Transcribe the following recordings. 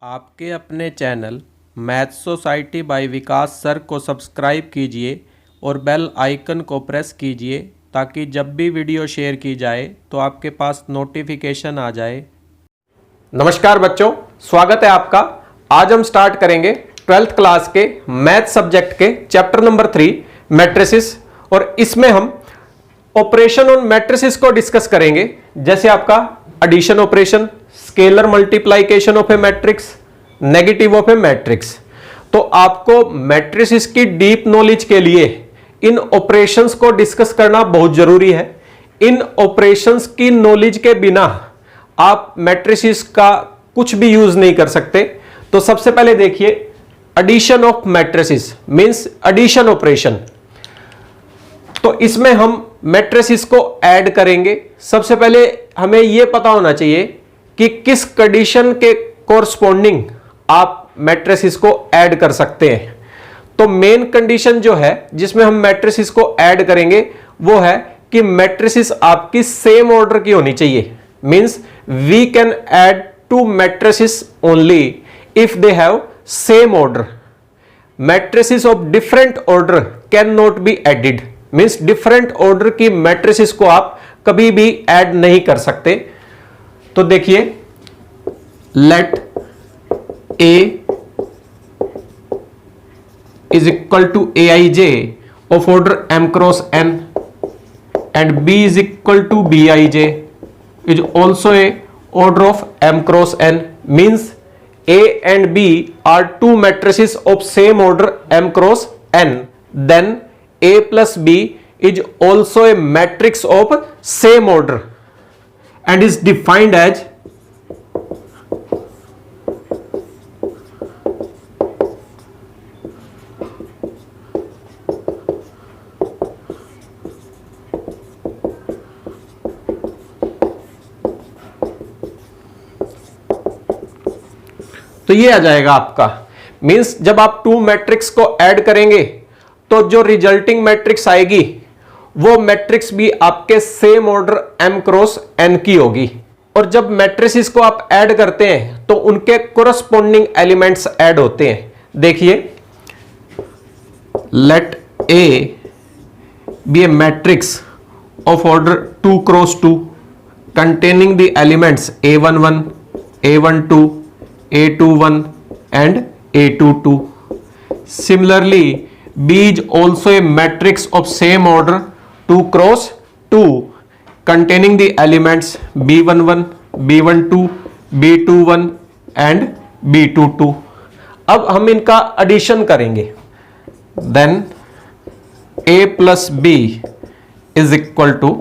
आपके अपने channel math society bye विकास sir को सब्सक्राइब कीजिए और बेल आइकन को प्रेस कीजिए ताकि जब भी वीडियो शेयर की जाए तो आपके पास नोटिफिकेशन आ जाए। नमस्कार बच्चों, स्वागत है आपका। आज हम स्टार्ट करेंगे 12th क्लास के मैथ सब्जेक्ट के चैप्टर नंबर 3 मैट्रिसेस, और इसमें हम ऑपरेशन ऑन मैट्रिसेस को डिस्कस करेंगे। जैसे आपका addition operation, scalar multiplication of a matrix, negative of a matrix. तो आपको मैट्रिसेस की डीप नॉलेज के लिए इन ऑपरेशंस को डिस्कस करना बहुत जरूरी है। इन ऑपरेशंस की नॉलेज के बिना आप मैट्रिसेस का कुछ भी यूज नहीं कर सकते। तो सबसे पहले देखिए, addition of matrices means addition operation. तो इसमें हम मैट्रिसेस को ऐड करेंगे। सबसे पहले हमें यह पता होना चाहिए कि किस कंडीशन के कोरस्पॉन्डिंग आप मैट्रिसेस को ऐड कर सकते हैं। तो मेन कंडीशन जो है जिसमें हम मैट्रिसेस को ऐड करेंगे वो है कि मैट्रिसेस आपकी सेम ऑर्डर की होनी चाहिए। Means we can add two matrices only if they have same order. Matrices of different order can not be added. Means different order की मैट्रिसेस को आप कभी भी ऐड नहीं कर सकते। तो देखिए, let A is equal to Aij of order m cross n and B is equal to Bij is also a order of m cross n, means A and B are two matrices of same order m cross n. Then A plus B is also a matrix of same order and is defined as तो ये आ जाएगा आपका। Means जब आप two matrix को add करेंगे तो जो रिजल्टिंग मैट्रिक्स आएगी वो मैट्रिक्स भी आपके same order m cross n की होगी। और जब मैट्रिसेस को आप ऐड करते हैं तो उनके कोरस्पॉन्डिंग एलिमेंट्स ऐड होते हैं। देखिए, let A be a matrix of order 2 cross 2 containing the elements A11, A12, A21 and A22. Similarly, B is also a matrix of same order 2 cross 2 containing the elements B11, B12, B21 and B22. अब हम इनका addition करेंगे। Then A plus B is equal to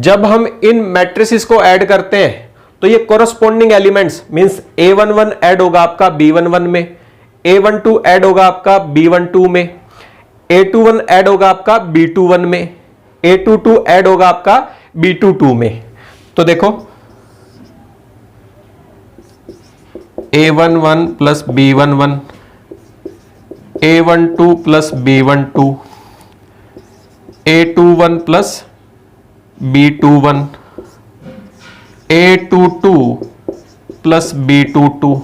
जब हम इन matrices को add करते हैं तो ये corresponding elements means A11 add होगा आपका B11 में, A12 ऐड होगा आपका B12 में, A21 ऐड होगा आपका B21 में, A22 ऐड होगा आपका B22 में। तो देखो, A11 plus B11, A12 plus B12, A21 plus B21, A22 plus B22,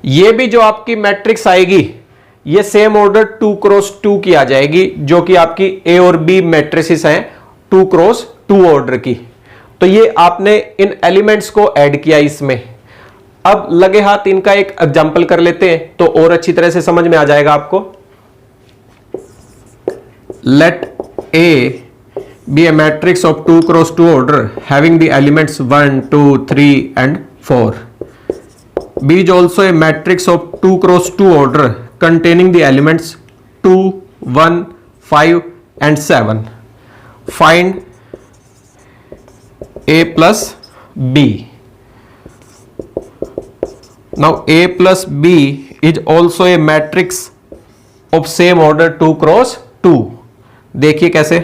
ये भी जो आपकी मैट्रिक्स आएगी ये सेम ऑर्डर 2 क्रॉस 2 की आ जाएगी, जो कि आपकी A और B मैट्रिसेस हैं 2 क्रॉस 2 ऑर्डर की। तो ये आपने इन एलिमेंट्स को ऐड किया इसमें। अब लगे हाथ इनका एक एग्जांपल कर लेते हैं तो और अच्छी तरह से समझ में आ जाएगा आपको। Let A be a matrix of 2 cross 2 order having the elements 1, 2, 3 and 4. B is also a matrix of 2 cross 2 order containing the elements 2, 1, 5 and 7. Find A plus B. Now A plus B is also a matrix of same order 2 cross 2. देखिए कैसे,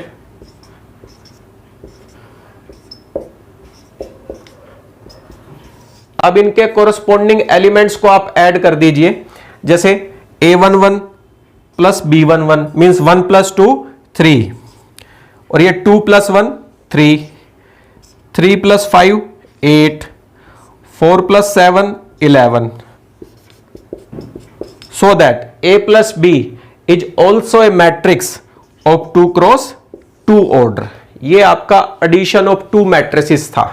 अब इनके corresponding elements को आप add कर दीजिए, जैसे a11 plus b11 means 1 plus 2 3, और ये 2 plus 1 3, 3 plus 5 8, 4 plus 7 11, so that a plus b is also a matrix of 2 cross 2 order. ये आपका addition of 2 matrices था।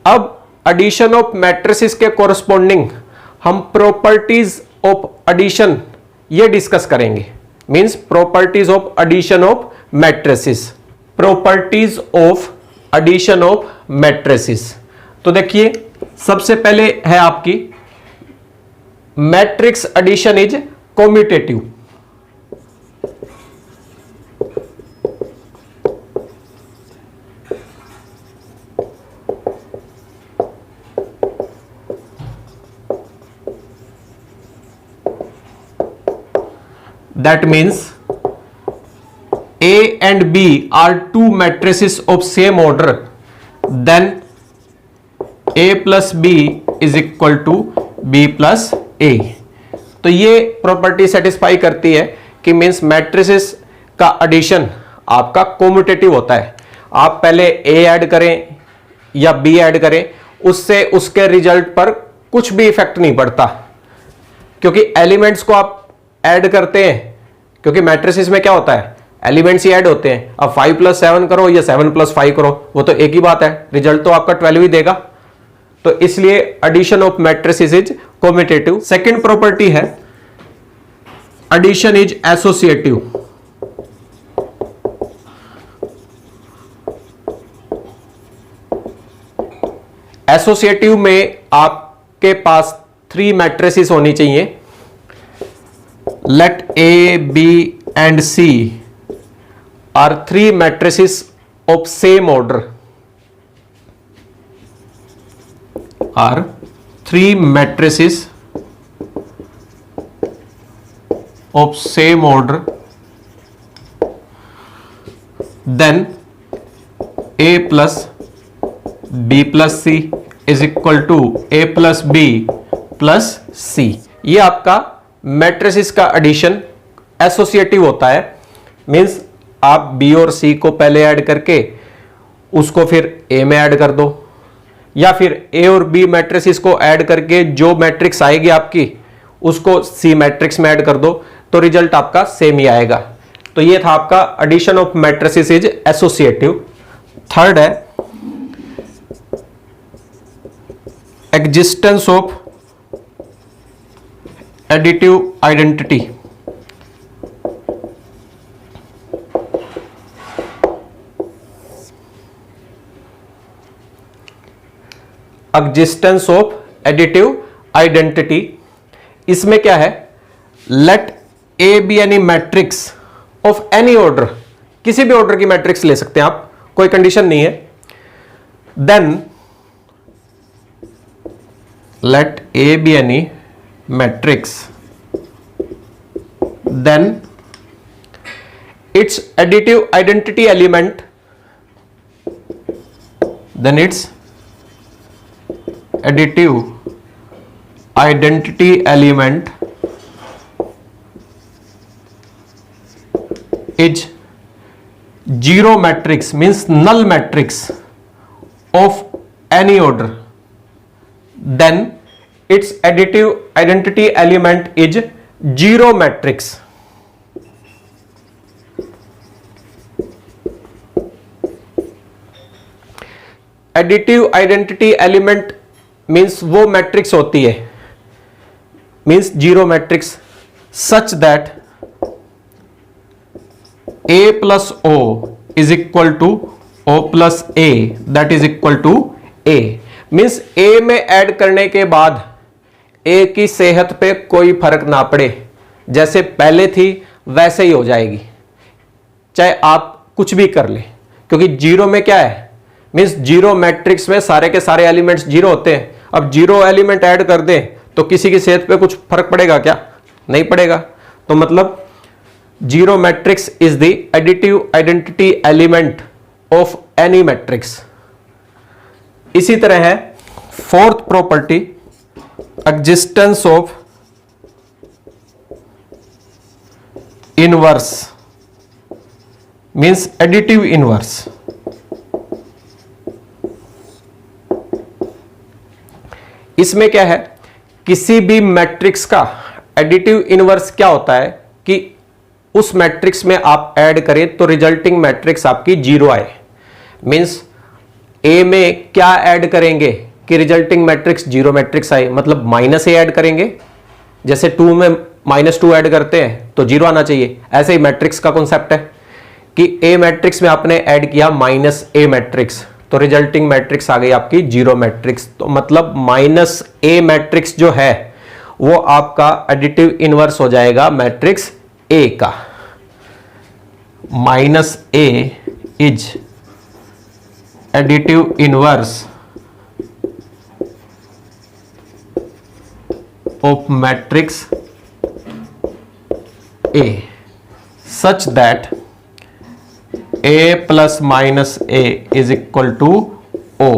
अब addition of matrices के corresponding हम properties of addition ये डिस्कस करेंगे, means properties of addition of matrices, properties of addition of matrices। तो देखिए सबसे पहले है आपकी matrix addition is commutative. That means A and B are two matrices of same order, then A plus B is equal to B plus A। तो ये property satisfy करती है कि मीन्स मैट्रिसेस का एडिशन आपका कॉम्यूटेटिव होता है। आप पहले A ऐड करें या B ऐड करें, उससे उसके रिजल्ट पर कुछ भी इफेक्ट नहीं पड़ता, क्योंकि एलिमेंट्स को आप ऐड करते हैं, क्योंकि मैट्रिसेस में क्या होता है एलिमेंट्स ही ऐड होते हैं। अब 5 प्लस 7 करो या 7 प्लस 5 करो, वो तो एक ही बात है, रिजल्ट तो आपका 12 ही देगा। तो इसलिए addition of matrices is commutative. Second property है एडिशन इज एसोसिएटिव। एसोसिएटिव में आपके पास 3 मैट्रिसेस होनी चाहिए। Let A, B and C are 3 matrices of same order, are 3 matrices of same order, then A plus B plus C is equal to A plus B plus C। ये आपका matrices का addition associative होता है, means आप B और C को पहले add करके उसको फिर A में ऐड कर दो, या फिर A और B मैट्रिसेस को ऐड करके जो मैट्रिक्स आएगी आपकी उसको C मैट्रिक्स में ऐड कर दो, तो रिजल्ट आपका सेम ही आएगा। तो ये था आपका addition of matrices is associative. Third है existence of additive identity. Existence of additive identity, इसमें क्या है, let A B any matrix of any order, किसी भी ऑर्डर की मैट्रिक्स ले सकते हैं आप, कोई कंडीशन नहीं है। Then let A B any matrix, then its additive identity element, then its additive identity element is zero matrix, means null matrix of any order, then its additive identity element is zero matrix। Additive identity element means वो matrix होती है, means zero matrix, such that A plus O is equal to O plus A, that is equal to A। Means A में add करने के बाद A की सेहत पे कोई फर्क ना पड़े, जैसे पहले थी वैसे ही हो जाएगी, चाहे आप कुछ भी कर ले, क्योंकि जीरो में क्या है, मीन्स जीरो मैट्रिक्स में सारे के सारे एलिमेंट्स जीरो होते हैं। अब जीरो एलिमेंट ऐड कर दें तो किसी की सेहत पे कुछ फर्क पड़ेगा क्या, नहीं पड़ेगा। तो मतलब zero matrix is the additive identity element of any matrix. इसी तरह है fourth property, existence of inverse means additive inverse. इसमें क्या है, किसी भी मैट्रिक्स का एडिटिव इनवर्स क्या होता है कि उस मैट्रिक्स में आप ऐड करें तो रिजल्टिंग मैट्रिक्स आपकी जीरो आए। मींस ए में क्या ऐड करेंगे कि रिजल्टिंग मैट्रिक्स जीरो मैट्रिक्स आए, मतलब माइनस ए ऐड करेंगे, जैसे 2 में -2 ऐड करते हैं तो जीरो आना चाहिए। ऐसे ही मैट्रिक्स का कॉन्सेप्ट है कि ए मैट्रिक्स में आपने ऐड किया -a मैट्रिक्स तो रिजल्टिंग मैट्रिक्स आ गई आपकी जीरो मैट्रिक्स। तो मतलब -a मैट्रिक्स जो है वो आपका एडिटिव इनवर्स हो जाएगा मैट्रिक्स ए का। -a is additive inverse of matrix A such that A plus minus A is equal to O,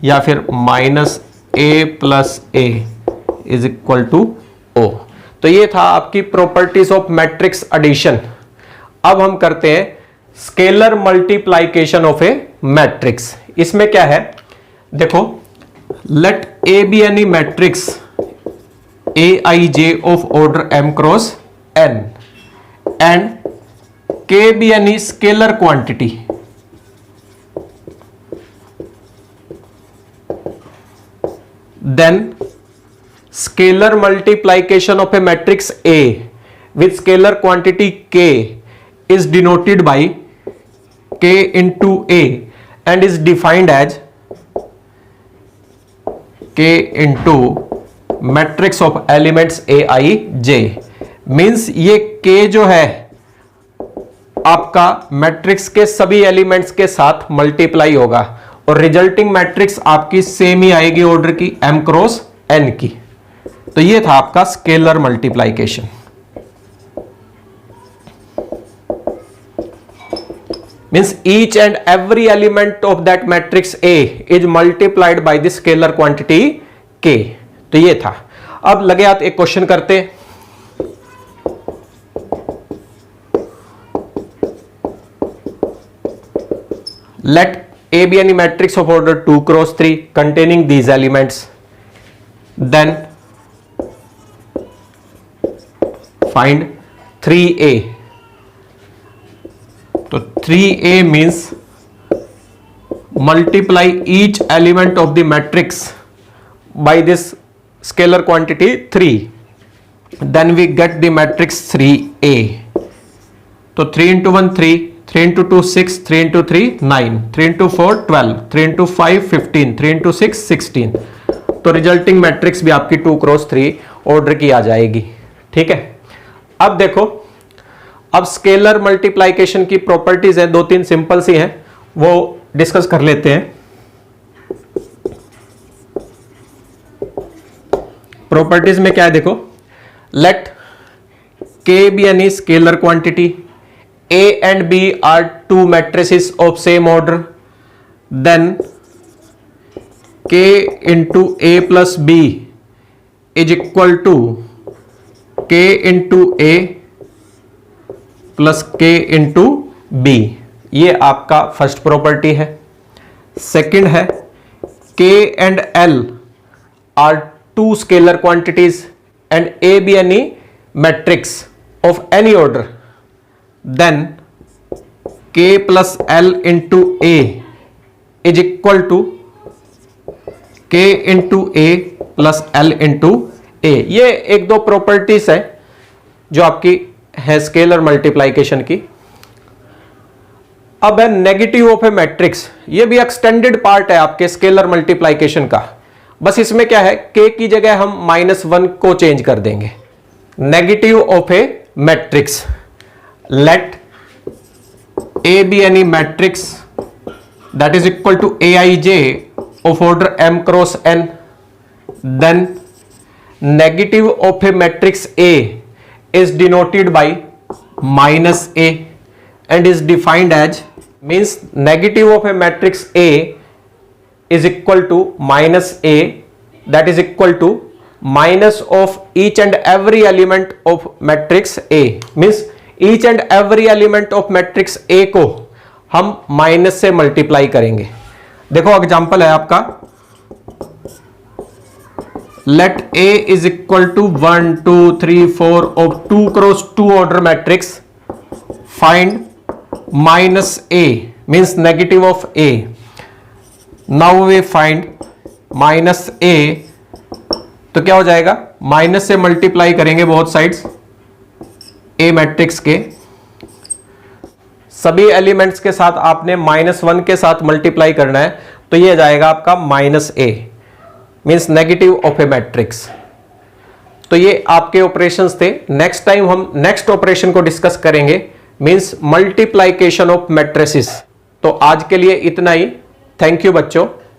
या फिर -A plus A is equal to O। तो ये था आपकी प्रॉपर्टीज ऑफ मैट्रिक्स एडिशन। अब हम करते हैं scalar multiplication of a matrix. इसमें क्या है, देखो, let A be any matrix Aij of order m cross n and k be any scalar quantity, then scalar multiplication of a matrix A with scalar quantity k is denoted by k into A and is defined as k into matrix of elements Aij। Means ये k जो है आपका matrix के सभी elements के साथ multiply होगा और रिजल्टिंग मैट्रिक्स आपकी सेम ही आएगी ऑर्डर की m क्रॉस n की। तो ये था आपका scalar multiplication. Means each and every element of that matrix A is multiplied by the scalar quantity k। तो ये था। अब लगे हाथ एक क्वेश्चन करते हैं। Let A be any matrix of order 2 cross 3 containing these elements, then find 3A। तो 3A means multiply each element of the matrix by this scalar quantity 3, then we get the matrix 3A। तो 3 into 1 3, 3 into 2 6, 3 into 3 9, 3 into 4 12, 3 into 5 15, 3 into 6 16। तो resulting matrix भी आपकी 2 cross 3 order की आ जाएगी। ठीक है, अब देखो, अब स्केलर मल्टीप्लाइकेशन की प्रॉपर्टीज है, 2-3 सिंपल सी हैं, वो डिस्कस कर लेते हैं। प्रॉपर्टीज में क्या है, देखो, late k be any scalar quantity, A and B are two matrices of same order, then k into A plus B is equal to k into A plus k into B। ये आपका first property है। Second है k and L are two scalar quantities and A be any matrix of any order, then k plus L into A is equal to k into A plus L into A। ये एक दो properties है जो आपकी है scalar multiplication की। अब है नेगेटिव ऑफ ए मैट्रिक्स, ये भी एक्सटेंडेड पार्ट है आपके स्केलर मल्टीप्लाइकेशन का। बस इसमें क्या है, k की जगह हम -1 को चेंज कर देंगे। Negative of a matrix, let A be any matrix that is equal to Aij of order m cross n, then negative of a matrix A is denoted by -a and is defined as, means negative of a matrix A is equal to minus A, that is equal to minus of each and every element of matrix A, means each and every element of matrix A को हम minus से multiply करेंगे। देखो example है आपका, let A is equal to 1 2 3 4 of 2 cross 2 order matrix, find minus A means negative of A. Now we find minus A, तो क्या हो जाएगा, माइनस से मल्टीप्लाई करेंगे बहुत साइड्स ए मैट्रिक्स के, सभी एलिमेंट्स के साथ आपने -1 के साथ मल्टीप्लाई करना है, तो ये जाएगा आपका minus A means negative of a matrix. तो ये आपके ऑपरेशंस थे। नेक्स्ट टाइम हम नेक्स्ट ऑपरेशन को डिस्कस करेंगे, मींस मल्टीप्लिकेशन ऑफ मैट्रिसेस। तो आज के लिए इतना ही। थैंक यू बच्चों।